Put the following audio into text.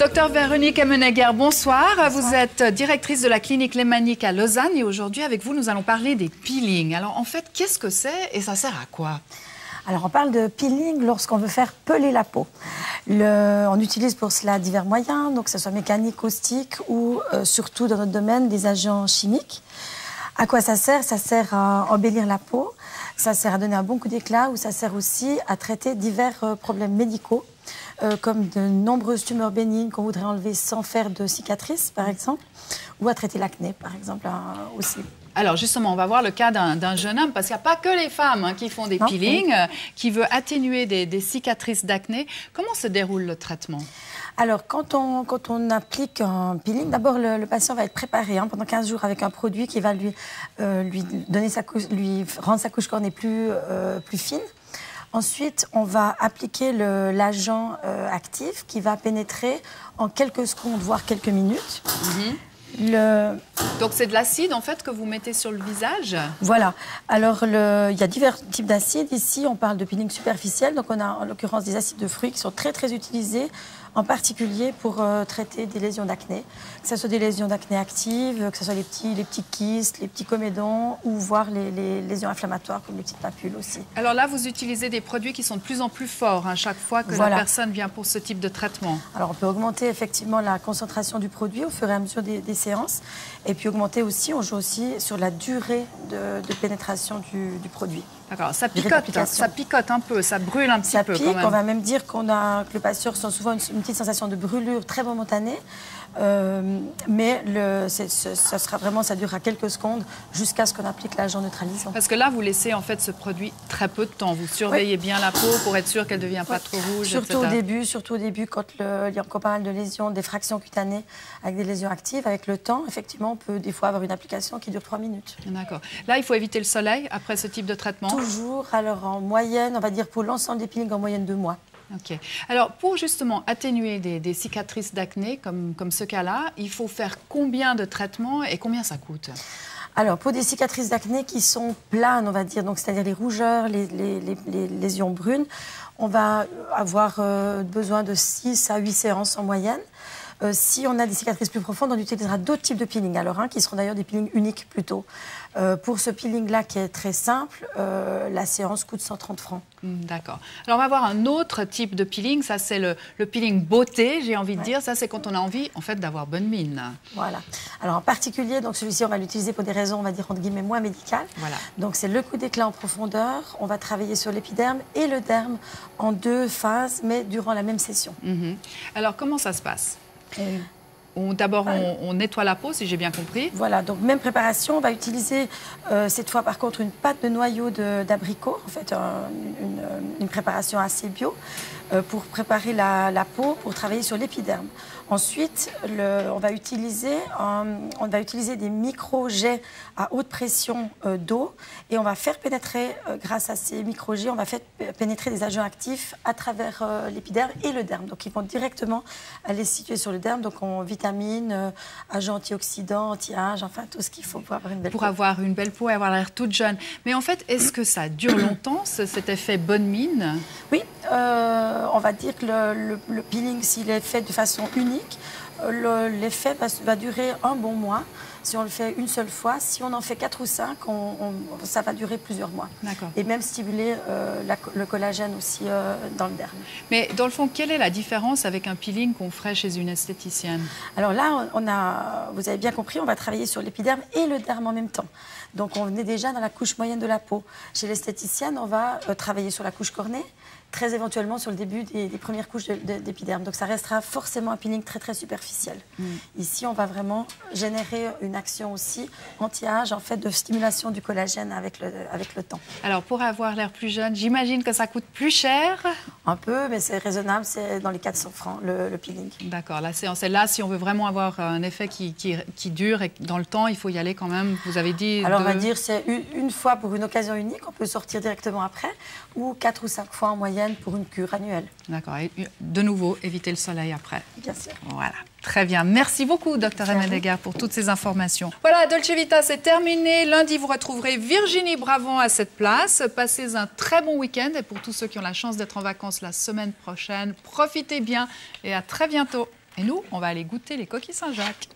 Docteur Véronique Emmenegger, bonsoir. Vous êtes directrice de la clinique Lémanique à Lausanne et aujourd'hui, avec vous, nous allons parler des peelings. Alors, en fait, qu'est-ce que c'est et ça sert à quoi? Alors, on parle de peeling lorsqu'on veut faire peler la peau. On utilise pour cela divers moyens, donc que ce soit mécanique, caustique ou surtout dans notre domaine des agents chimiques. À quoi ça sert? Ça sert à embellir la peau, ça sert à donner un bon coup d'éclat ou ça sert aussi à traiter divers problèmes médicaux comme de nombreuses tumeurs bénignes qu'on voudrait enlever sans faire de cicatrices, par exemple, ou à traiter l'acné, par exemple, aussi. Alors justement, on va voir le cas d'un jeune homme, parce qu'il n'y a pas que les femmes qui font des peelings, qui veut atténuer des cicatrices d'acné. Comment se déroule le traitement? Alors, quand on applique un peeling, d'abord, le patient va être préparé pendant 15 jours avec un produit qui va lui rendre sa couche cornée plus fine. Ensuite, on va appliquer l'agent actif qui va pénétrer en quelques secondes, voire quelques minutes. Donc c'est de l'acide en fait que vous mettez sur le visage? Voilà. Alors il y a divers types d'acides. Ici on parle de peeling superficiel. Donc on a en l'occurrence des acides de fruits qui sont très très utilisés, en particulier pour traiter des lésions d'acné. Que ce soit des lésions d'acné actives, que ce soit les petits kystes, les petits comédons ou voire les lésions inflammatoires comme les petites papules aussi. Alors là vous utilisez des produits qui sont de plus en plus forts chaque fois que la personne vient pour ce type de traitement. Alors on peut augmenter effectivement la concentration du produit au fur et à mesure des séances. Et puis augmenter aussi, on joue aussi sur la durée de pénétration du produit. D'accord, ça picote un peu, ça brûle un petit peu quand même. On va même dire que le patient ressent souvent une petite sensation de brûlure très momentanée. Mais ça durera quelques secondes jusqu'à ce qu'on applique l'agent neutralisant. Parce que là, vous laissez en fait ce produit très peu de temps. Vous surveillez bien la peau pour être sûr qu'elle ne devient pas trop rouge, surtout au début, quand il y a encore pas mal de lésions, des fractions cutanées avec des lésions actives. Avec le temps, effectivement, on peut des fois avoir une application qui dure 3 minutes. D'accord. Là, il faut éviter le soleil après ce type de traitement? Toujours. Alors en moyenne, on va dire pour l'ensemble des peelings, en moyenne 2 mois. Ok. Alors, pour justement atténuer des cicatrices d'acné, comme ce cas-là, il faut faire combien de traitements et combien ça coûte? Alors, pour des cicatrices d'acné qui sont planes, on va dire, donc c'est-à-dire les rougeurs, les lésions brunes, on va avoir besoin de 6 à 8 séances en moyenne. Si on a des cicatrices plus profondes, on utilisera d'autres types de peeling, alors qui seront d'ailleurs des peelings uniques plutôt. Pour ce peeling-là qui est très simple, la séance coûte 130 francs. D'accord. Alors on va voir un autre type de peeling, ça c'est le peeling beauté, j'ai envie de dire. Ça c'est quand on a envie en fait d'avoir bonne mine. Voilà. Alors en particulier, donc celui-ci on va l'utiliser pour des raisons, on va dire entre guillemets moins médicales. Voilà. Donc c'est le coup d'éclat en profondeur, on va travailler sur l'épiderme et le derme en 2 phases, mais durant la même session. Alors comment ça se passe? D'abord, on nettoie la peau, si j'ai bien compris. Voilà, donc même préparation. On va utiliser cette fois, par contre, une pâte de noyau d'abricot, en fait, une préparation assez bio, pour préparer la peau, pour travailler sur l'épiderme. Ensuite, on va utiliser des micro-jets à haute pression d'eau et on va faire pénétrer, grâce à ces micro-jets, on va faire pénétrer des agents actifs à travers l'épiderme et le derme. Donc, ils vont directement aller se situer sur le derme. Donc, on vitamines, agents antioxydants, anti-âge, enfin, tout ce qu'il faut pour avoir une belle peau. Pour avoir une belle peau et avoir l'air toute jeune. Mais en fait, est-ce que ça dure longtemps, cet effet bonne mine? Oui, on va dire que le peeling, s'il est fait de façon unique, l'effet va durer un bon mois. Si on le fait une seule fois, si on en fait 4 ou 5, ça va durer plusieurs mois. Et même stimuler le collagène aussi dans le derme. Mais dans le fond, quelle est la différence avec un peeling qu'on ferait chez une esthéticienne? Alors là, vous avez bien compris, on va travailler sur l'épiderme et le derme en même temps. Donc on est déjà dans la couche moyenne de la peau. Chez l'esthéticienne, on va travailler sur la couche cornée, très éventuellement sur le début des premières couches d'épiderme. Donc ça restera forcément un peeling très très superficiel. Ici, on va vraiment générer une action aussi anti-âge, en fait, de stimulation du collagène avec le temps. Alors pour avoir l'air plus jeune, j'imagine que ça coûte plus cher? Un peu, mais c'est raisonnable, c'est dans les 400 francs le peeling. D'accord, la séance est là. Si on veut vraiment avoir un effet qui dure et dans le temps, il faut y aller quand même, vous avez dit... Alors on va dire c'est une fois pour une occasion unique, on peut sortir directement après, ou 4 ou 5 fois en moyenne pour une cure annuelle. D'accord. Et de nouveau, éviter le soleil après. Bien sûr. Voilà. Très bien. Merci beaucoup, Dr Emmenegger, pour toutes ces informations. Voilà, Dolce Vita, c'est terminé. Lundi, vous retrouverez Virginie Bravant à cette place. Passez un très bon week-end. Et pour tous ceux qui ont la chance d'être en vacances la semaine prochaine, profitez bien et à très bientôt. Et nous, on va aller goûter les coquilles Saint-Jacques.